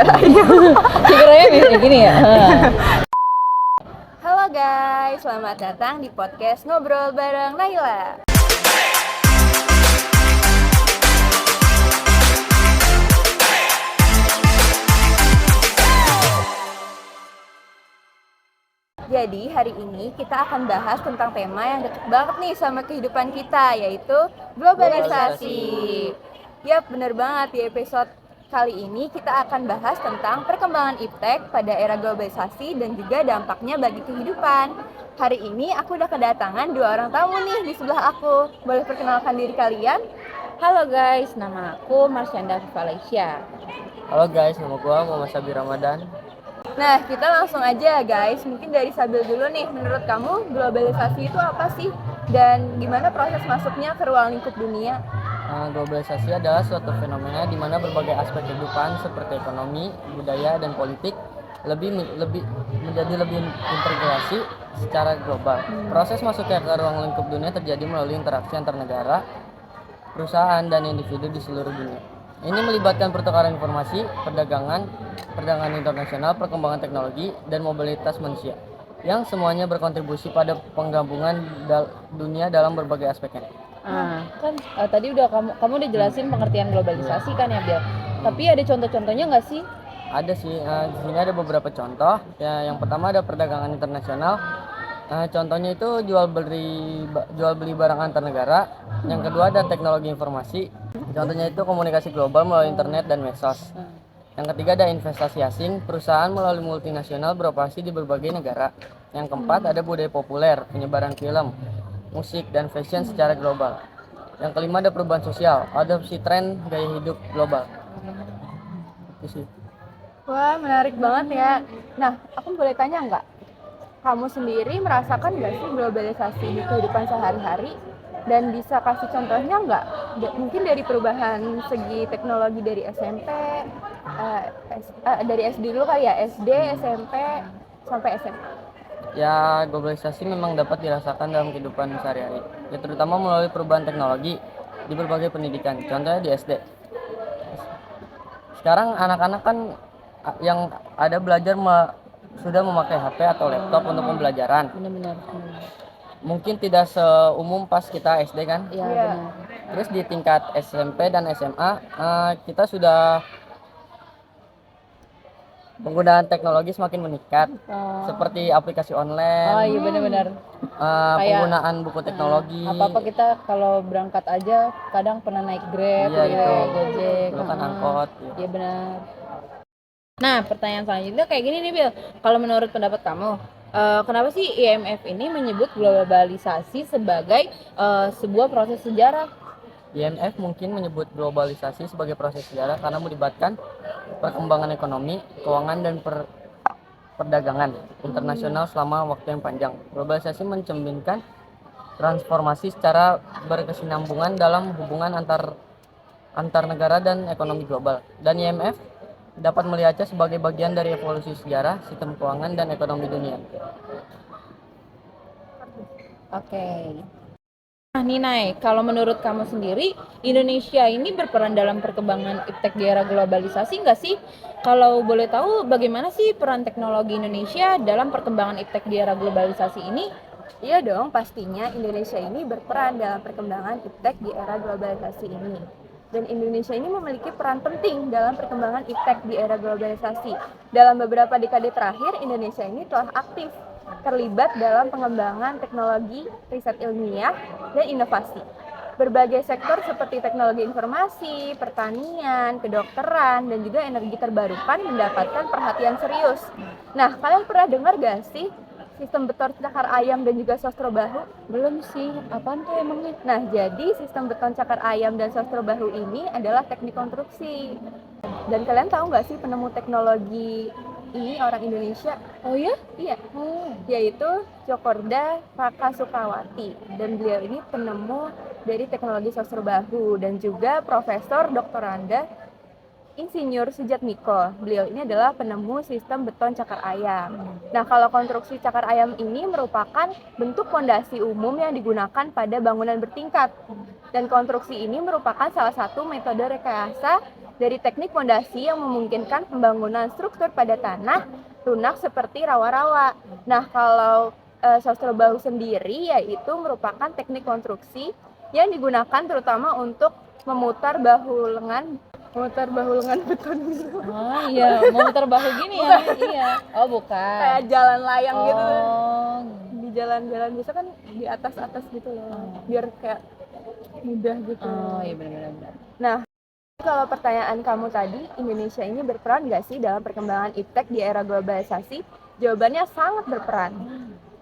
Figuranya kayak gini ya. Halo guys, selamat datang di podcast Ngobrol bareng Naila. Jadi hari ini kita akan bahas tentang tema yang dekat banget nih sama kehidupan kita, yaitu globalisasi. Yap, bener banget. Di episode kali ini kita akan bahas tentang perkembangan iptek pada era globalisasi dan juga dampaknya bagi kehidupan. Hari ini aku udah kedatangan 2 orang tamu nih di sebelah aku. Boleh perkenalkan diri kalian? Halo guys, nama aku Marsyanda Valencia. Halo guys, nama gua Muhammad Sabir Ramadan. Nah, kita langsung aja guys. Mungkin dari Sabil dulu nih, menurut kamu globalisasi itu apa sih? Dan gimana proses masuknya ke ruang lingkup dunia? Globalisasi adalah suatu fenomena di mana berbagai aspek kehidupan seperti ekonomi, budaya, dan politik menjadi lebih integrasi secara global. Proses masuknya ke ruang lingkup dunia terjadi melalui interaksi antar negara, perusahaan, dan individu di seluruh dunia. Ini melibatkan pertukaran informasi, perdagangan internasional, perkembangan teknologi, dan mobilitas manusia, yang semuanya berkontribusi pada penggabungan dunia dalam berbagai aspeknya. Tadi udah kamu udah jelasin pengertian globalisasi kan ya, Bill? Tapi ada contoh-contohnya nggak sih? Ada sih, di sini ada beberapa contoh. Ya, yang pertama ada perdagangan internasional. Contohnya itu jual beli barang antar negara. Yang kedua ada teknologi informasi. Contohnya itu komunikasi global melalui internet dan medsos. Yang ketiga ada investasi asing. Perusahaan melalui multinasional beroperasi di berbagai negara. Yang keempat ada budaya populer, penyebaran film, musik, dan fashion secara global. Yang kelima ada perubahan sosial, adopsi tren gaya hidup global. Itu sih. Wah, menarik banget ya. Nah, aku boleh tanya nggak? Kamu sendiri merasakan nggak sih globalisasi di kehidupan sehari-hari? Dan bisa kasih contohnya nggak? Mungkin dari perubahan segi teknologi dari SMP, dari SD dulu kali ya, SD, SMP, sampai SMA. Ya, globalisasi memang dapat dirasakan dalam kehidupan sehari-hari, ya terutama melalui perubahan teknologi di berbagai pendidikan. Contohnya di SD. Sekarang anak-anak kan yang ada belajar sudah memakai HP atau laptop untuk pembelajaran. Benar-benar. Mungkin tidak seumum pas kita SD kan. Iya, Iya. benar. Terus di tingkat SMP dan SMA kita sudah penggunaan teknologi semakin meningkat, seperti aplikasi online. Oh iya, benar-benar. Penggunaan buku teknologi. Apa-apa kita kalau berangkat aja kadang pernah naik Grab, Iya, itu. Gojek. Dulu kan angkot. Iya benar. Nah, pertanyaan selanjutnya kayak gini nih, Bill. Kalau menurut pendapat kamu, kenapa sih IMF ini menyebut globalisasi sebagai sebuah proses sejarah? IMF mungkin menyebut globalisasi sebagai proses sejarah karena melibatkan perkembangan ekonomi, keuangan, dan perdagangan internasional selama waktu yang panjang. Globalisasi mencerminkan transformasi secara berkesinambungan dalam hubungan antar negara dan ekonomi global. Dan IMF dapat melihatnya sebagai bagian dari evolusi sejarah, sistem keuangan, dan ekonomi dunia. Oke. Nah, Ninai, kalau menurut kamu sendiri, Indonesia ini berperan dalam perkembangan iptek di era globalisasi nggak sih? Kalau boleh tahu, bagaimana sih peran teknologi Indonesia dalam perkembangan iptek di era globalisasi ini? Iya dong, pastinya Indonesia ini berperan dalam perkembangan iptek di era globalisasi ini. Dan Indonesia ini memiliki peran penting dalam perkembangan iptek di era globalisasi. Dalam beberapa dekade terakhir, Indonesia ini telah aktif terlibat dalam pengembangan teknologi, riset ilmiah, dan inovasi. Berbagai sektor seperti teknologi informasi, pertanian, kedokteran, dan juga energi terbarukan mendapatkan perhatian serius. Nah, kalian pernah dengar gak sih sistem beton cakar ayam dan juga sosro bahu? Belum sih, apaan tuh emangnya? Nah, jadi sistem beton cakar ayam dan sosro bahu ini adalah teknik konstruksi. Dan kalian tahu nggak sih penemu teknologi ini orang Indonesia? Oh ya? Iya, yaitu Cokorda Pakasukawati. Dan beliau ini penemu dari teknologi sosro bahu dan juga Profesor Doktoranda Insinyur Sujatmiko. Beliau ini adalah penemu sistem beton cakar ayam. Nah, kalau konstruksi cakar ayam ini merupakan bentuk fondasi umum yang digunakan pada bangunan bertingkat. Dan konstruksi ini merupakan salah satu metode rekayasa dari teknik fondasi yang memungkinkan pembangunan struktur pada tanah lunak seperti rawa-rawa. Nah, kalau sosro bahu sendiri yaitu merupakan teknik konstruksi yang digunakan terutama untuk memutar bahu lengan beton gitu. Oh iya, mau muter bahu gini ya? Iya. Oh bukan. Kayak jalan layang gitu. Oh. Di jalan-jalan biasa kan di atas-atas gitu loh. Biar kayak mudah gitu. Oh iya benar-benar. Nah, kalau pertanyaan kamu tadi, Indonesia ini berperan nggak sih dalam perkembangan iptek di era globalisasi? Jawabannya sangat berperan.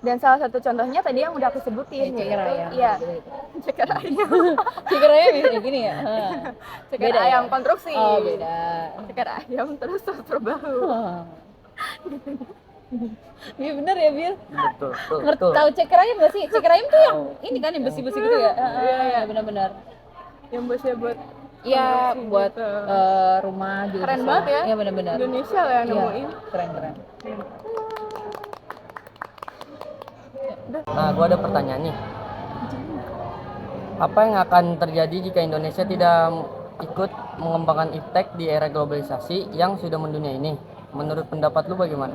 Dan salah satu contohnya tadi yang udah aku sebutin, Ceker ayam. iya, ceker ayam, Ceker ayam bisa gini ya? ceker Beda ayam ya? konstruksi, Oh beda. ceker ayam terus sosro bahu. Oh. Iya bener ya Bil. Betul, betul, Ngerti betul. tahu ceker ayam nggak sih? Ceker ayam tuh yang ini kan yang besi-besi gitu ya? Iya benar-benar. Yang biasanya buat Iya konstruksi buat gitu. rumah juga. Keren bisa. banget ya. Iya benar-benar. Indonesia lah yang Iya, nemuin. keren. Nah, gua ada pertanyaan nih. Apa yang akan terjadi jika Indonesia tidak ikut mengembangkan iptek di era globalisasi yang sudah mendunia ini? Menurut pendapat lu bagaimana?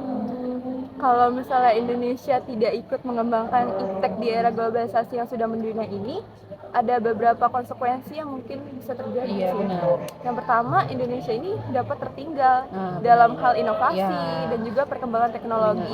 Kalau misalnya Indonesia tidak ikut mengembangkan iptek di era globalisasi yang sudah mendunia ini, ada beberapa konsekuensi yang mungkin bisa terjadi. Iya sih. benar. Yang pertama, Indonesia ini dapat tertinggal Nah, dalam hal inovasi Iya. dan juga perkembangan teknologi.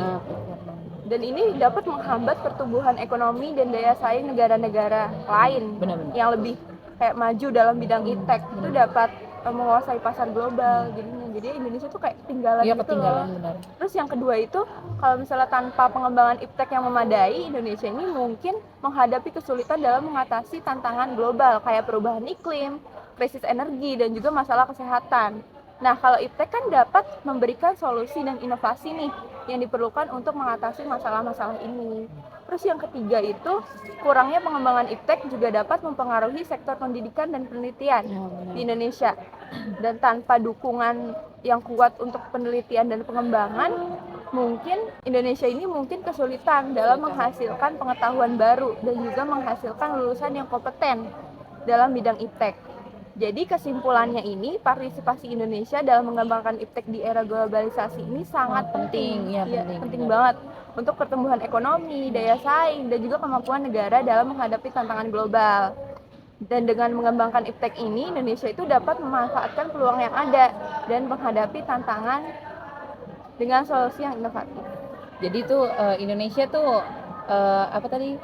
Dan ini dapat menghambat pertumbuhan ekonomi dan daya saing negara-negara lain Benar-benar. yang lebih kayak maju dalam bidang iptek. Itu dapat menguasai pasar global jadinya. Jadi Indonesia tuh kayak ketinggalan Iya gitu ketinggalan loh. benar. Terus yang kedua itu, kalau misalnya tanpa pengembangan iptek yang memadai, Indonesia ini mungkin menghadapi kesulitan dalam mengatasi tantangan global kayak perubahan iklim, krisis energi, dan juga masalah kesehatan. Nah, kalau iptek kan dapat memberikan solusi dan inovasi nih yang diperlukan untuk mengatasi masalah-masalah ini. Terus yang ketiga itu, kurangnya pengembangan iptek juga dapat mempengaruhi sektor pendidikan dan penelitian di Indonesia. Dan tanpa dukungan yang kuat untuk penelitian dan pengembangan, mungkin Indonesia ini mungkin kesulitan dalam menghasilkan pengetahuan baru dan juga menghasilkan lulusan yang kompeten dalam bidang iptek. Jadi kesimpulannya ini, partisipasi Indonesia dalam mengembangkan iptek di era globalisasi ini sangat penting. Iya, Iya, penting, penting benar. banget untuk pertumbuhan ekonomi, daya saing, dan juga kemampuan negara dalam menghadapi tantangan global. Dan dengan mengembangkan iptek ini, Indonesia itu dapat memanfaatkan peluang yang ada dan menghadapi tantangan dengan solusi yang inovatif. Jadi tuh Indonesia tuh apa tadi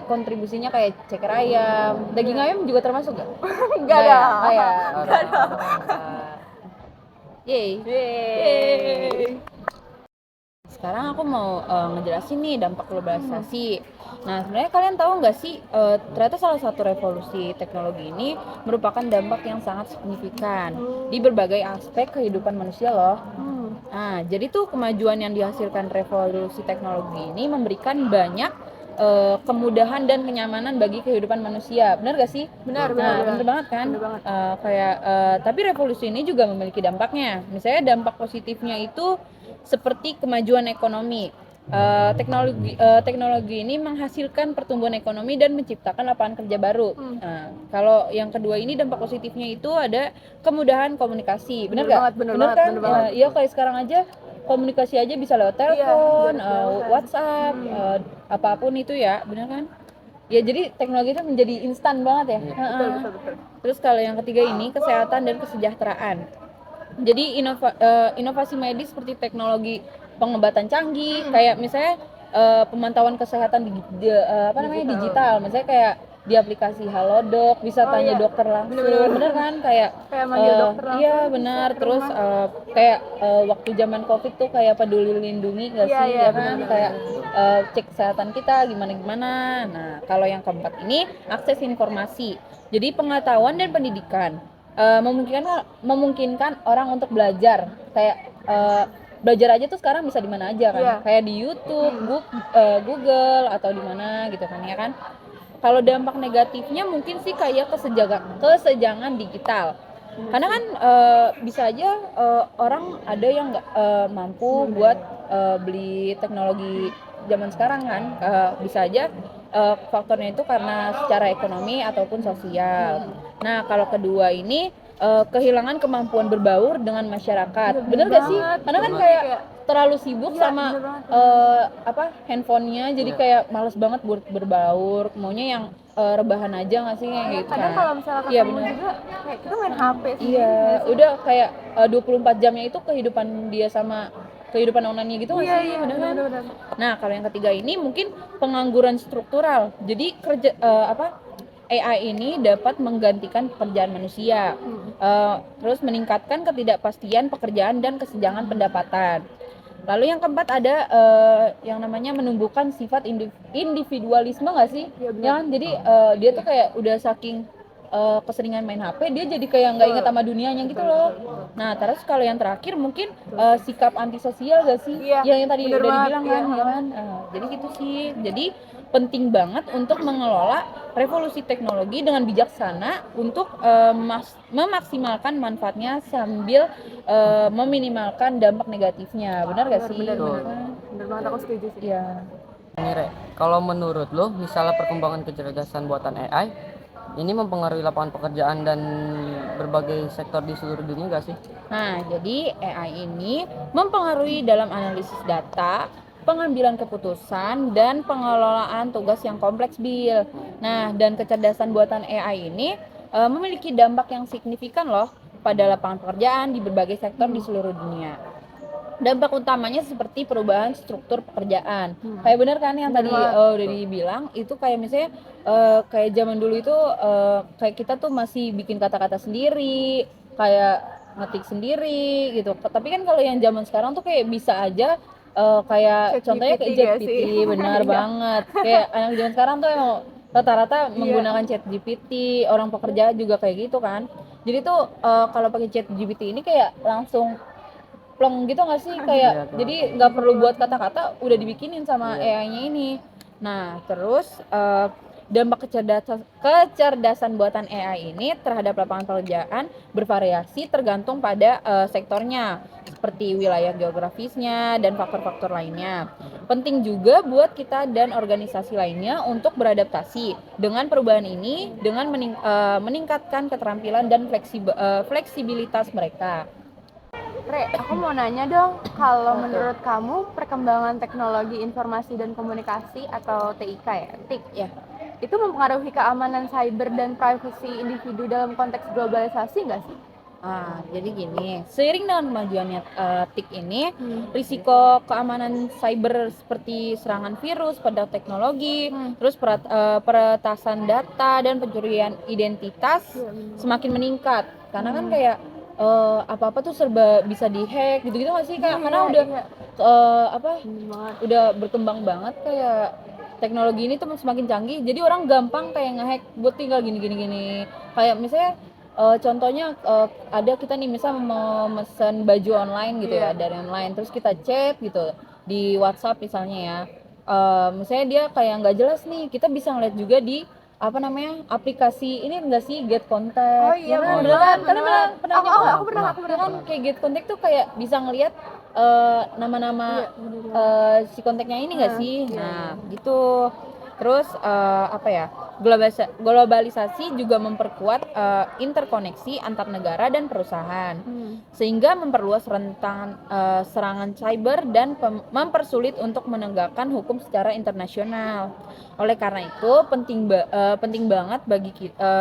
kontribusinya kayak ceker ayam, daging ayam juga termasuk gak? Enggak ada. Oh ya. Enggak ada. Yeay. Yeay. Sekarang aku mau ngejelasin nih dampak globalisasi. Nah, sebenarnya kalian tahu nggak sih ternyata salah satu revolusi teknologi ini merupakan dampak yang sangat signifikan di berbagai aspek kehidupan manusia loh. Nah, jadi tuh kemajuan yang dihasilkan revolusi teknologi ini memberikan banyak kemudahan dan kenyamanan bagi kehidupan manusia. Benar gak sih? Benar. Benar banget kan? Benar banget. Tapi revolusi ini juga memiliki dampaknya. Misalnya dampak positifnya itu seperti kemajuan ekonomi. Teknologi ini menghasilkan pertumbuhan ekonomi dan menciptakan lapangan kerja baru. Nah, kalau yang kedua ini dampak positifnya itu ada kemudahan komunikasi. Benar gak? Benar kan? banget. Iya, kayak sekarang aja komunikasi aja bisa lewat telepon, WhatsApp, apapun itu ya, benar kan? Ya jadi teknologi itu menjadi instan banget ya. Betul. Terus kalau yang ketiga ini kesehatan dan kesejahteraan. Jadi inovasi medis seperti teknologi pengobatan canggih, kayak misalnya pemantauan kesehatan digital, misalnya kayak di aplikasi Halodoc bisa tanya dokter langsung, bener kan? Kayak manggil dokter langsung. Iya benar. Terus kayak waktu zaman COVID tuh kayak peduli lindungi nggak sih, ya kan? Kayak cek kesehatan kita gimana. Nah, kalau yang keempat ini akses informasi. Jadi pengetahuan dan pendidikan memungkinkan orang untuk belajar. Kayak belajar aja tuh sekarang bisa di mana aja kan? Kayak di YouTube, Google atau di mana gitu kan ya kan? Kalau dampak negatifnya mungkin sih kayak kesenjangan digital. Karena kan bisa aja orang ada yang nggak mampu buat beli teknologi zaman sekarang kan. Bisa aja faktornya itu karena secara ekonomi ataupun sosial. Nah, kalau kedua ini kehilangan kemampuan berbaur dengan masyarakat. Iya, Bener gak sih? banget. Karena kan Bener kayak kayak terlalu sibuk iya, sama bener banget. handphonenya, jadi Iya. kayak males banget buat berbaur, maunya yang rebahan aja nggak sih kayak Iya, gitu kadang kan. kalau misalnya Iya ketemu bener. juga kayak kita main HP sendiri Iya, nggak sih? udah kayak 24 jamnya itu kehidupan dia sama kehidupan online-nya gitu nggak Iya, sih, iya, bener kan? bener-bener. Nah, kalau yang ketiga ini mungkin pengangguran struktural. Jadi AI ini dapat menggantikan pekerjaan manusia, terus meningkatkan ketidakpastian pekerjaan dan kesenjangan pendapatan. Lalu yang keempat ada yang namanya menumbuhkan sifat individualisme nggak sih? Iya, bener. Ya kan? Jadi dia tuh kayak udah saking keseringan main HP, dia jadi kayak nggak ingat sama dunianya gitu loh. Nah, terus kalau yang terakhir mungkin sikap antisosial gak sih? Iya, Yang tadi bener udah banget, dibilang iya. kan, ya kan? Jadi gitu sih. Jadi penting banget untuk mengelola revolusi teknologi dengan bijaksana untuk memaksimalkan manfaatnya sambil meminimalkan dampak negatifnya. Benar gak sih? Bener, Betul. bener banget, aku setuju sih. Iya. Ini Re, kalau menurut lo, misalnya perkembangan kecerdasan buatan AI ini mempengaruhi lapangan pekerjaan dan berbagai sektor di seluruh dunia gak sih? Nah, jadi AI ini mempengaruhi dalam analisis data, pengambilan keputusan, dan pengelolaan tugas yang kompleks, Bill. Nah, dan kecerdasan buatan AI ini memiliki dampak yang signifikan loh pada lapangan pekerjaan di berbagai sektor di seluruh dunia. Dampak utamanya seperti perubahan struktur pekerjaan. Kayak bener kan yang Bener tadi banget. udah dibilang, itu kayak misalnya kayak zaman dulu itu kayak kita tuh masih bikin kata-kata sendiri, kayak ngetik sendiri gitu. Tapi kan kalau yang zaman sekarang tuh kayak bisa aja kayak contohnya kayak ChatGPT gak ChatGPT, sih? benar Iya. banget. Kayak anak zaman sekarang tuh emang rata-rata Iya. menggunakan ChatGPT, orang pekerja juga kayak gitu kan. Jadi tuh kalau pakai ChatGPT ini kayak langsung plong gitu nggak sih, kayak Iya, tuh. jadi nggak perlu buat kata-kata udah dibikinin sama Iya. AI-nya ini. Nah terus dampak kecerdasan buatan AI ini terhadap lapangan pekerjaan bervariasi tergantung pada sektornya seperti wilayah geografisnya dan faktor-faktor lainnya. Penting juga buat kita dan organisasi lainnya untuk beradaptasi dengan perubahan ini dengan meningkatkan keterampilan dan fleksibilitas mereka. Re, aku mau nanya dong, kalau menurut kamu perkembangan teknologi informasi dan komunikasi atau TIK ya, TIK, Ya. itu mempengaruhi keamanan cyber dan privasi individu dalam konteks globalisasi nggak sih? Jadi gini, seiring dengan kemajuannya TIK ini, risiko keamanan cyber seperti serangan virus pada teknologi, terus peretasan data dan pencurian identitas semakin meningkat. Karena kan kayak apa-apa tuh serba bisa dihack gitu-gitu nggak sih Kak? Karena udah Iya. Bener banget. udah berkembang banget kayak teknologi ini tuh semakin canggih, jadi orang gampang kayak ngehack buat tinggal gini. Kayak misalnya contohnya ada kita nih misal mau mesen baju online gitu ya dari online, terus kita chat gitu di WhatsApp misalnya ya, misalnya dia kayak nggak jelas nih, kita bisa ngeliat juga di apa namanya aplikasi ini enggak sih Get Contact. Oh iya, Ya kan? bener Bener kan? banget, Kalian bener pernah banget. nyoba? Aku pernah. Ya kan kayak Get Contact tuh kayak bisa ngeliat nama-nama si kontaknya ini nggak sih? Nah gitu. Terus apa ya, globalisasi juga memperkuat interkoneksi antar negara dan perusahaan, sehingga memperluas rentang serangan cyber dan mempersulit untuk menegakkan hukum secara internasional. Oleh karena itu penting banget bagi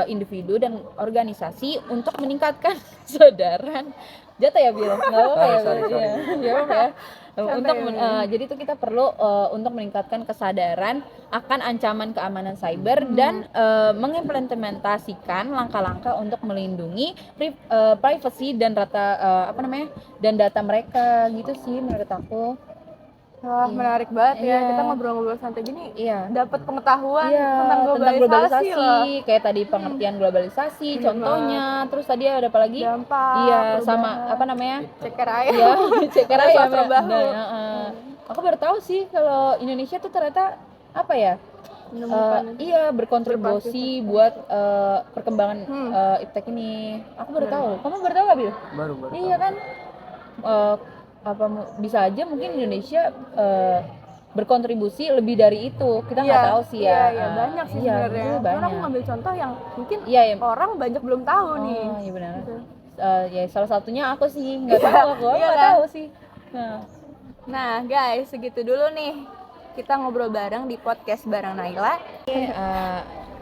individu dan organisasi untuk meningkatkan kesadaran jatuh ya Bil, nggak apa-apa ya Bil? Sorry. Ya, apa ya. Untuk ya. jadi itu kita perlu untuk meningkatkan kesadaran akan ancaman keamanan cyber dan mengimplementasikan langkah-langkah untuk melindungi privacy dan dan data mereka gitu sih menurut aku. Wah, Iya. menarik banget ya. Iya. Kita ngobrol-ngobrol santai gini, Iya. dapat pengetahuan Iya, tentang globalisasi loh. kayak tadi pengertian globalisasi Bener contohnya, terus tadi ada apa lagi? Dampak, Iya, perubahan. sama apa namanya? Ceker ayam. Iya, ceker Ada ayam sastra ya. bahu. Nah, aku baru tahu sih kalau Indonesia tuh ternyata apa ya? Menemukan Iya, berkontribusi buat perkembangan iptek ini. Aku baru tahu. Kamu baru tahu nggak, Bil? Baru. Iya kan? Bisa aja mungkin Indonesia berkontribusi lebih dari itu. Kita nggak tahu sih ya. Iya, banyak sih Iya, sebenarnya. betul, Cuman aku banyak. ngambil contoh yang mungkin Iya, ya. orang banyak belum tahu nih. Oh, iya benar. Gitu. Ya salah satunya aku sih nggak tahu, aku Iya nggak kan? tahu sih. Nah guys, segitu dulu nih kita ngobrol bareng di podcast bareng Naila.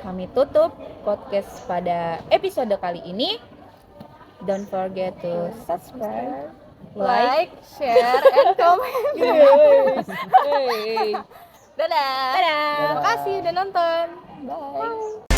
Kami tutup podcast pada episode kali ini. Don't forget to subscribe, Like, share, and comment. Hey. Dadah. Dadah. Makasih udah nonton. Bye.